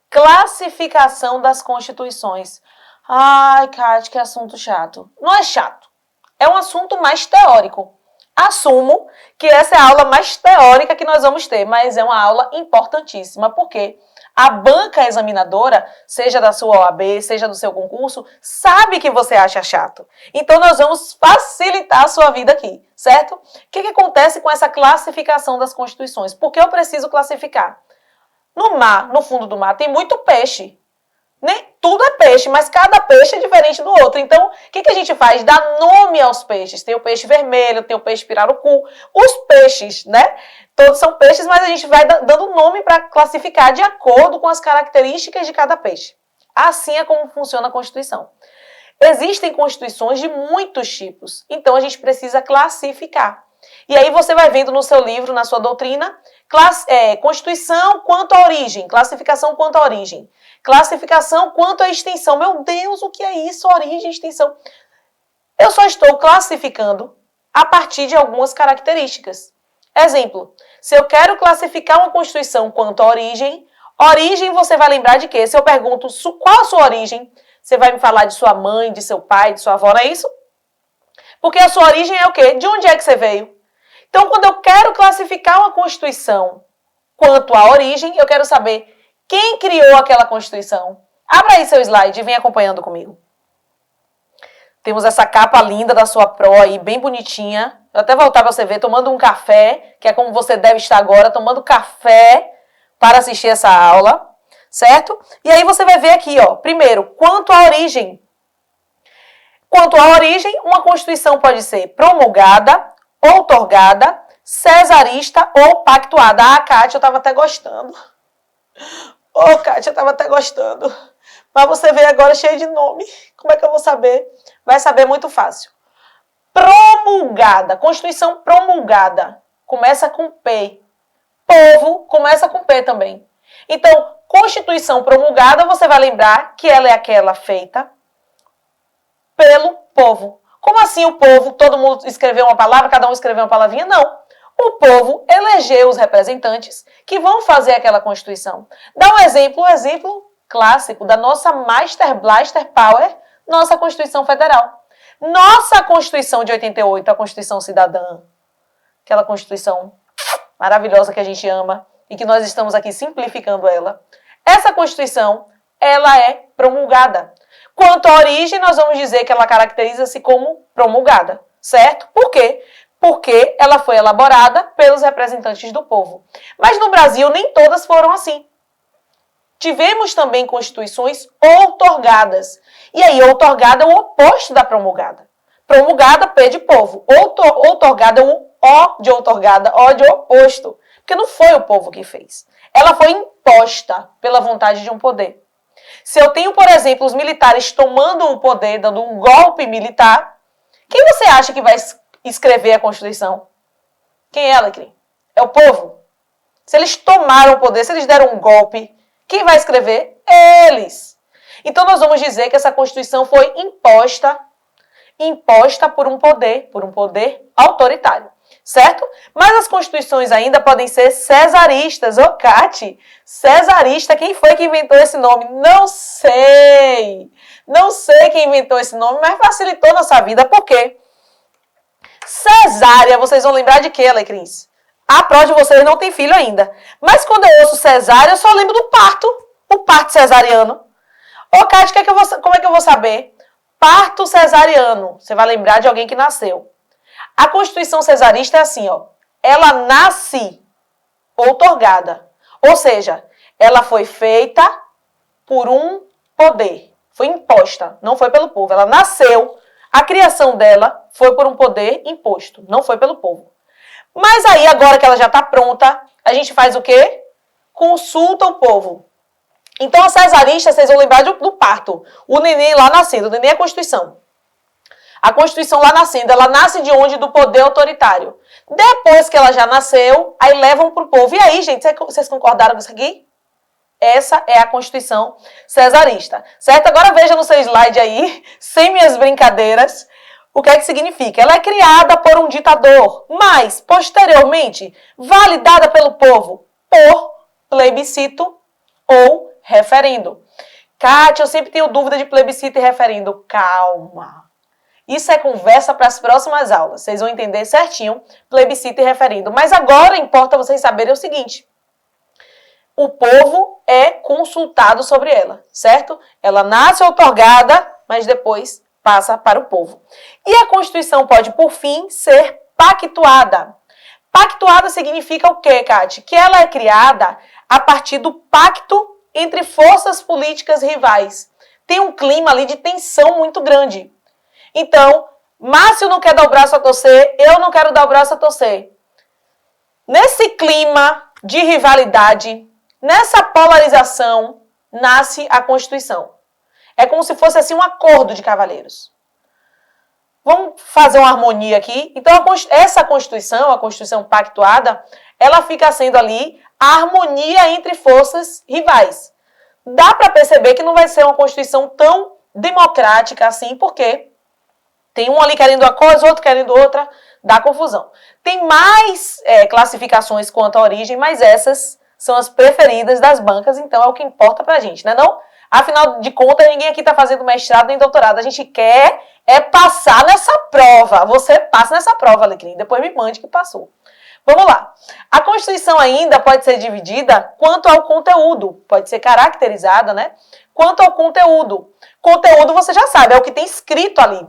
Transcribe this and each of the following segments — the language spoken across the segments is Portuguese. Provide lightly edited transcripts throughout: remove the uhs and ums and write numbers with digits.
Classificação das constituições. Ai, Kátia, que assunto chato. Não é chato. É um assunto mais teórico. Assumo que essa é a aula mais teórica que nós vamos ter, mas é uma aula importantíssima, porque a banca examinadora, seja da sua OAB, seja do seu concurso, sabe que você acha chato. Então, nós vamos facilitar a sua vida aqui, certo? O que acontece com essa classificação das constituições? Por que eu preciso classificar? No mar, no fundo do mar, tem muito peixe. Nem tudo é peixe, mas cada peixe é diferente do outro. Então, o que a gente faz? Dá nome aos peixes. Tem o peixe vermelho, tem o peixe pirarucu. Os peixes, né? Todos são peixes, mas a gente vai dando nome para classificar de acordo com as características de cada peixe. Assim é como funciona a Constituição. Existem constituições de muitos tipos, então a gente precisa classificar. E aí você vai vendo no seu livro, na sua doutrina, Constituição quanto à origem, classificação quanto à origem, classificação quanto à extensão. Meu Deus, o que é isso? Origem, extensão. Eu só estou classificando a partir de algumas características. Exemplo, se eu quero classificar uma Constituição quanto à origem você vai lembrar de quê? Se eu pergunto qual a sua origem, você vai me falar de sua mãe, de seu pai, de sua avó, não é isso? Porque a sua origem é o quê? De onde é que você veio? Então, quando eu quero classificar uma Constituição quanto à origem, eu quero saber quem criou aquela Constituição. Abra aí seu slide e vem acompanhando comigo. Temos essa capa linda da sua Pro aí, bem bonitinha. Vou até voltar para você ver, tomando um café, que é como você deve estar agora, tomando café para assistir essa aula, certo? E aí você vai ver aqui, ó, primeiro, quanto à origem. Quanto à origem, uma Constituição pode ser promulgada, outorgada, cesarista ou pactuada. Ah, Kátia, eu estava até gostando. Kátia, eu estava até gostando. Mas você vê agora cheio de nome. Como é que eu vou saber? Vai saber muito fácil. Promulgada. Constituição promulgada. Começa com P. Povo começa com P também. Então, Constituição promulgada, você vai lembrar que ela é aquela feita pelo povo. Como assim o povo? Todo mundo escreveu uma palavra, cada um escreveu uma palavrinha? Não. O povo elegeu os representantes que vão fazer aquela Constituição. Dá um exemplo clássico da nossa Master Blaster Power, nossa Constituição Federal. Nossa Constituição de 88, a Constituição Cidadã, aquela Constituição maravilhosa que a gente ama e que nós estamos aqui simplificando ela. Essa Constituição, ela é promulgada. Quanto à origem, nós vamos dizer que ela caracteriza-se como promulgada, certo? Por quê? Porque ela foi elaborada pelos representantes do povo. Mas no Brasil, nem todas foram assim. Tivemos também constituições outorgadas. E aí, outorgada é o oposto da promulgada. Promulgada, P de povo. Outorgada é o O de outorgada, O de oposto. Porque não foi o povo que fez. Ela foi imposta pela vontade de um poder. Se eu tenho, por exemplo, os militares tomando o poder, dando um golpe militar, quem você acha que vai escrever a Constituição? Quem é, Alecrim? É o povo. Se eles tomaram o poder, se eles deram um golpe, quem vai escrever? Eles. Então, nós vamos dizer que essa Constituição foi imposta por um poder autoritário. Certo? Mas as constituições ainda podem ser cesaristas. Ô, Cati, cesarista, quem foi que inventou esse nome? Não sei. Não sei quem inventou esse nome, mas facilitou nossa vida. Por quê? Cesárea, vocês vão lembrar de quê, Alecrins? A pró de vocês não tem filho ainda. Mas quando eu ouço cesárea, eu só lembro do parto. O parto cesariano. Ô, Cati, como é que eu vou saber? Parto cesariano. Você vai lembrar de alguém que nasceu. A Constituição cesarista é assim, ó. Ela nasce outorgada. Ou seja, ela foi feita por um poder. Foi imposta, não foi pelo povo. Ela nasceu. A criação dela foi por um poder imposto, não foi pelo povo. Mas aí, agora que ela já está pronta, a gente faz o quê? Consulta o povo. Então, a cesarista, vocês vão lembrar do parto. O neném lá nascendo. O neném é a Constituição. A Constituição lá nascendo, ela nasce de onde? Do poder autoritário. Depois que ela já nasceu, aí levam para o povo. E aí, gente, vocês concordaram com isso aqui? Essa é a Constituição cesarista. Certo? Agora veja no seu slide aí, sem minhas brincadeiras, o que é que significa. Ela é criada por um ditador, mas, posteriormente, validada pelo povo. por plebiscito ou referendo. Kátia, eu sempre tenho dúvida de plebiscito e referendo. Calma. Isso é conversa para as próximas aulas. Vocês vão entender certinho plebiscito e referendo. Mas agora importa vocês saberem o seguinte. O povo é consultado sobre ela, certo? Ela nasce outorgada, mas depois passa para o povo. E a Constituição pode, por fim, ser pactuada. Pactuada significa o quê, Kátia? Que ela é criada a partir do pacto entre forças políticas rivais. Tem um clima ali de tensão muito grande. Então, Márcio não quer dar o braço a torcer, eu não quero dar o braço a torcer. Nesse clima de rivalidade, nessa polarização, nasce a Constituição. É como se fosse assim um acordo de cavalheiros. Vamos fazer uma harmonia aqui. Então, essa Constituição, a Constituição pactuada, ela fica sendo ali a harmonia entre forças rivais. Dá para perceber que não vai ser uma Constituição tão democrática assim, porque tem um ali querendo uma coisa, outro querendo outra, dá confusão. Tem mais classificações quanto à origem, mas essas são as preferidas das bancas, então é o que importa pra gente, né não? Afinal de contas, ninguém aqui está fazendo mestrado nem doutorado. A gente quer passar nessa prova. Você passa nessa prova, Alecrim. Depois me mande que passou. Vamos lá. A Constituição ainda pode ser dividida quanto ao conteúdo. Pode ser caracterizada, né? Quanto ao conteúdo. Conteúdo você já sabe, é o que tem escrito ali.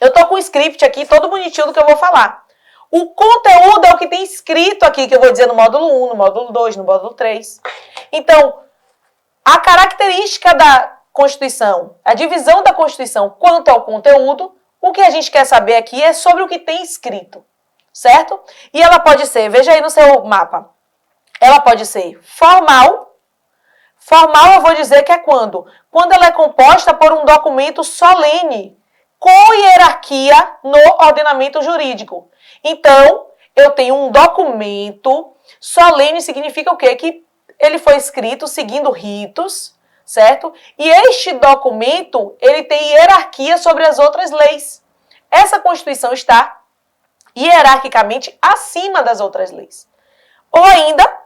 Eu tô com o script aqui, todo bonitinho do que eu vou falar. O conteúdo é o que tem escrito aqui, que eu vou dizer no módulo 1, no módulo 2, no módulo 3. Então, a característica da Constituição, a divisão da Constituição quanto ao conteúdo, o que a gente quer saber aqui é sobre o que tem escrito, certo? E ela pode ser, veja aí no seu mapa, ela pode ser formal. Formal eu vou dizer que é quando? Quando ela é composta por um documento solene, com hierarquia no ordenamento jurídico. Então, eu tenho um documento solene, significa o quê? Que ele foi escrito seguindo ritos, certo? E este documento, ele tem hierarquia sobre as outras leis. Essa Constituição está hierarquicamente acima das outras leis. Ou ainda,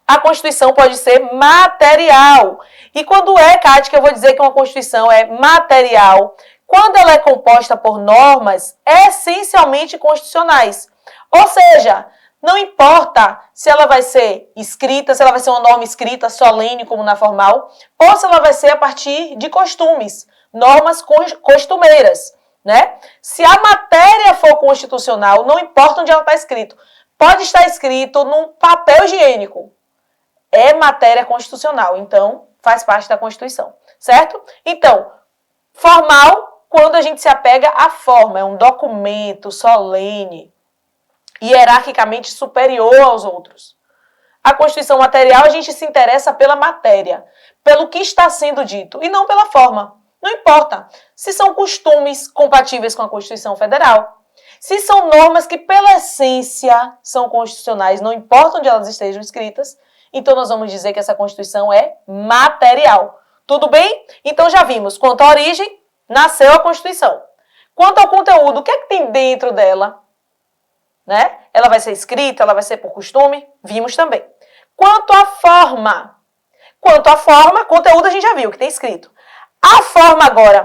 a Constituição pode ser material. E quando é, Kátia, que eu vou dizer que uma Constituição é material? Quando ela é composta por normas essencialmente constitucionais. Ou seja, não importa se ela vai ser escrita, se ela vai ser uma norma escrita solene, como na formal, ou se ela vai ser a partir de costumes, normas costumeiras, né? Se a matéria for constitucional, não importa onde ela está escrito. Pode estar escrito num papel higiênico. É matéria constitucional, então faz parte da Constituição, certo? Então, formal, quando a gente se apega à forma, é um documento solene, hierarquicamente superior aos outros. A Constituição material, a gente se interessa pela matéria, pelo que está sendo dito, e não pela forma. Não importa se são costumes compatíveis com a Constituição Federal, se são normas que, pela essência, são constitucionais, não importa onde elas estejam escritas, então nós vamos dizer que essa Constituição é material. Tudo bem? Então já vimos, quanto à origem, nasceu a Constituição. Quanto ao conteúdo, o que é que tem dentro dela? Né? Ela vai ser escrita, ela vai ser por costume? Vimos também. Quanto à forma, conteúdo a gente já viu, que tem escrito. A forma agora.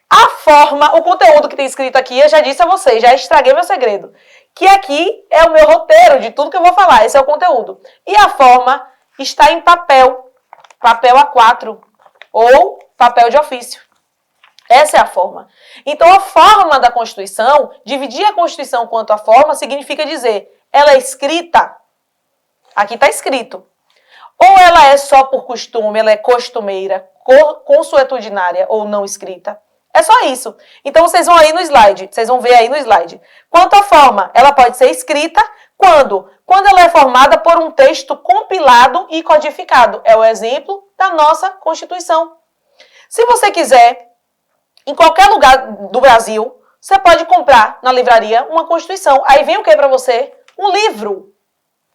A forma, o conteúdo que tem escrito aqui, eu já disse a vocês, já estraguei meu segredo. Que aqui é o meu roteiro de tudo que eu vou falar, esse é o conteúdo. E a forma está em papel, papel A4 ou papel de ofício. Essa é a forma. Então, a forma da Constituição, dividir a Constituição quanto à forma, significa dizer, ela é escrita, aqui está escrito, ou ela é só por costume, ela é costumeira, consuetudinária ou não escrita. É só isso. Então, vocês vão aí no slide, vocês vão ver aí no slide. Quanto à forma, ela pode ser escrita quando? Quando ela é formada por um texto compilado e codificado. É o exemplo da nossa Constituição. Se você quiser, em qualquer lugar do Brasil, você pode comprar na livraria uma Constituição. Aí vem o que para você? Um livro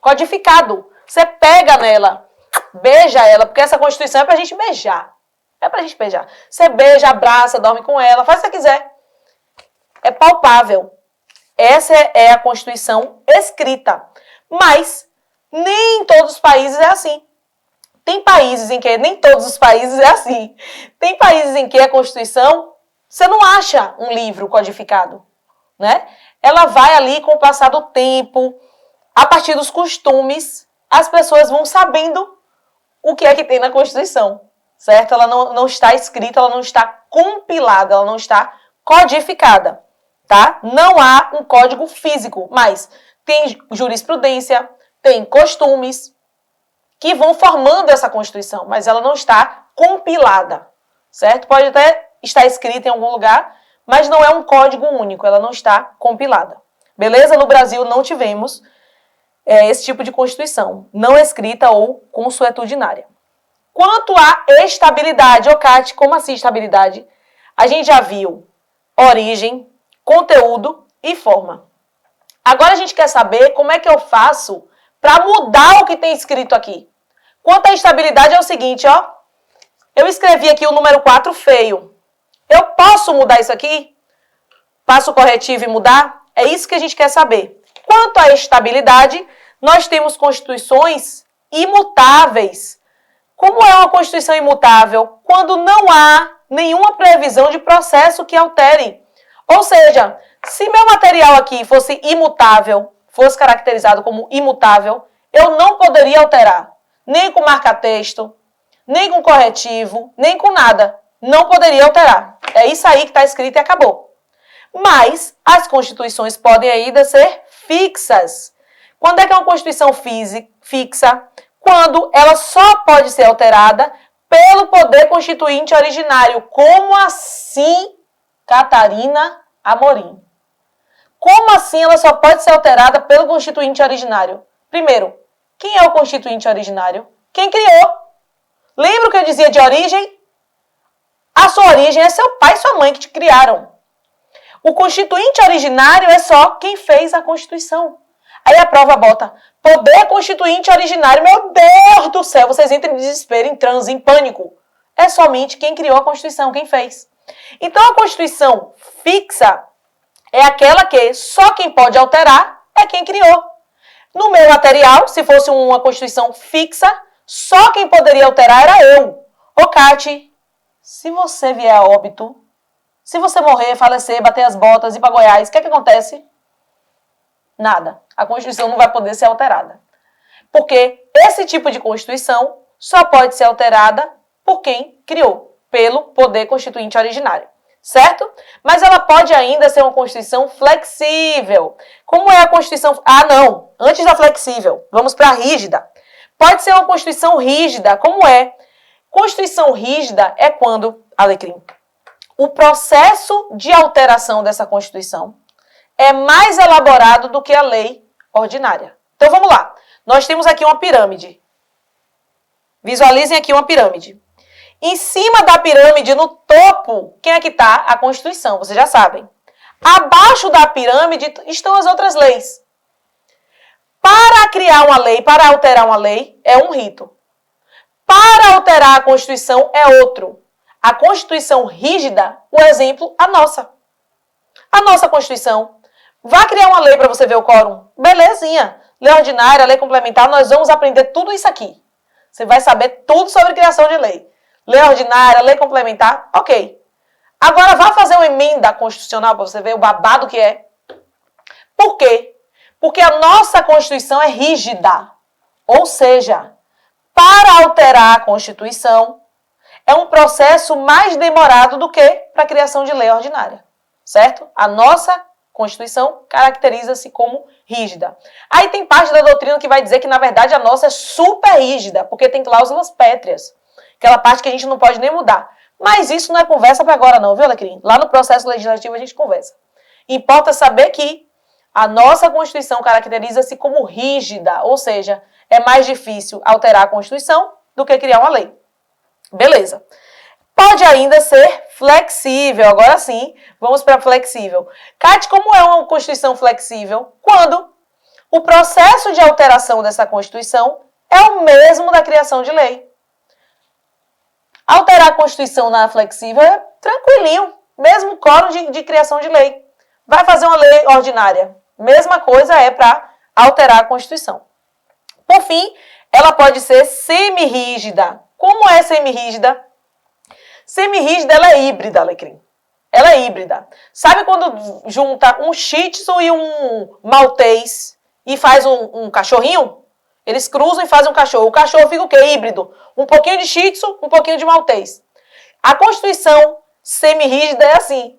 codificado. Você pega nela, beija ela, porque essa Constituição é para a gente beijar. É pra gente beijar. Você beija, abraça, dorme com ela, faz o que você quiser. É palpável. Essa é a Constituição escrita. Mas Nem todos os países é assim. Tem países em que, nem todos os países é assim. Tem países em que a Constituição, você não acha um livro codificado, né? Ela vai ali com o passar do tempo, a partir dos costumes, as pessoas vão sabendo o que é que tem na Constituição, certo? Ela não está escrita, ela não está compilada, ela não está codificada, tá? Não há um código físico, mas tem jurisprudência, tem costumes que vão formando essa Constituição, mas ela não está compilada, certo? Pode até estar escrita em algum lugar, mas não é um código único, ela não está compilada. Beleza? No Brasil não tivemos esse tipo de Constituição, não escrita ou consuetudinária. Quanto à estabilidade, Cate, como assim estabilidade? A gente já viu origem, conteúdo e forma. Agora a gente quer saber como é que eu faço para mudar o que tem escrito aqui. Quanto à estabilidade é o seguinte, ó. Eu escrevi aqui o número 4 feio. Eu posso mudar isso aqui? Passo o corretivo e mudar? É isso que a gente quer saber. Quanto à estabilidade, nós temos constituições imutáveis. Como é uma Constituição imutável? Quando não há nenhuma previsão de processo que altere. Ou seja, se meu material aqui fosse imutável, fosse caracterizado como imutável, eu não poderia alterar. Nem com marca-texto, nem com corretivo, nem com nada. Não poderia alterar. É isso aí que está escrito e acabou. Mas as constituições podem ainda ser fixas. Quando é que é uma Constituição fixa? Quando ela só pode ser alterada pelo poder constituinte originário. Como assim, Catarina Amorim? Como assim ela só pode ser alterada pelo constituinte originário? Primeiro, quem é o constituinte originário? Quem criou? Lembra o que eu dizia de origem? A sua origem é seu pai e sua mãe que te criaram. O constituinte originário é só quem fez a Constituição. Aí a prova bota poder constituinte originário. Meu Deus do céu, vocês entram em desespero, em transe, em pânico. É somente quem criou a Constituição, quem fez. Então a Constituição fixa é aquela que só quem pode alterar é quem criou. No meu material, se fosse uma Constituição fixa, só quem poderia alterar era eu. Cate, se você vier a óbito, se você morrer, falecer, bater as botas e ir para Goiás, o que é que acontece? Nada. A Constituição não vai poder ser alterada. Porque esse tipo de Constituição só pode ser alterada por quem criou, pelo poder constituinte originário. Certo? Mas ela pode ainda ser uma Constituição flexível. Como é a Constituição... Ah, não. Antes da flexível, vamos para a rígida. Pode ser uma Constituição rígida. Como é? Constituição rígida é quando, Alecrim, o processo de alteração dessa Constituição é mais elaborado do que a lei ordinária. Então, vamos lá. Nós temos aqui uma pirâmide. Visualizem aqui uma pirâmide. Em cima da pirâmide, no topo, quem é que está? A Constituição, vocês já sabem. Abaixo da pirâmide estão as outras leis. Para criar uma lei, para alterar uma lei, é um rito. Para alterar a Constituição, é outro. A Constituição rígida, o exemplo, a nossa. A nossa Constituição. Vá criar uma lei para você ver o quórum. Belezinha. Lei ordinária, lei complementar, nós vamos aprender tudo isso aqui. Você vai saber tudo sobre criação de lei. Lei ordinária, lei complementar, ok. Agora vá fazer uma emenda constitucional para você ver o babado que é. Por quê? Porque a nossa Constituição é rígida. Ou seja, para alterar a Constituição, é um processo mais demorado do que para a criação de lei ordinária. Certo? A nossa Constituição caracteriza-se como rígida. Aí tem parte da doutrina que vai dizer que, na verdade, a nossa é super rígida, porque tem cláusulas pétreas. Aquela parte que a gente não pode nem mudar. Mas isso não é conversa para agora não, viu, Alecrim? Lá no processo legislativo a gente conversa. Importa saber que a nossa Constituição caracteriza-se como rígida, ou seja, é mais difícil alterar a Constituição do que criar uma lei. Beleza. Pode ainda ser flexível. Agora sim, vamos para flexível. Cate, como é uma Constituição flexível? Quando o processo de alteração dessa Constituição é o mesmo da criação de lei. Alterar a Constituição na flexível é tranquilinho, mesmo quórum de criação de lei. Vai fazer uma lei ordinária. Mesma coisa é para alterar a Constituição. Por fim, ela pode ser semirrígida. Como é semirrígida? Semirrígida, ela é híbrida, Alecrim. Ela é híbrida. Sabe quando junta um Shih Tzu e um Maltês e faz um cachorrinho? Eles cruzam e fazem um cachorro. O cachorro fica o quê? Híbrido. Um pouquinho de Shih Tzu, um pouquinho de Maltês. A constituição semirrígida é assim.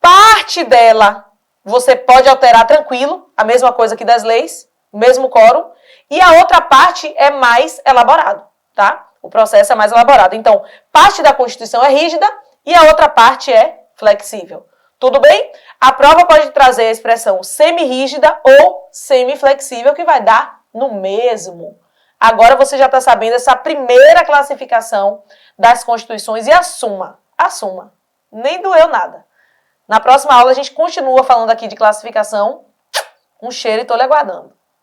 Parte dela você pode alterar tranquilo, a mesma coisa que das leis, o mesmo quórum, e a outra parte é mais elaborado, tá? O processo é mais elaborado. Então, parte da Constituição é rígida e a outra parte é flexível. Tudo bem? A prova pode trazer a expressão semirrígida ou semiflexível, que vai dar no mesmo. Agora você já está sabendo essa primeira classificação das Constituições e assuma. Nem doeu nada. Na próxima aula a gente continua falando aqui de classificação. Um cheiro e estou lhe aguardando.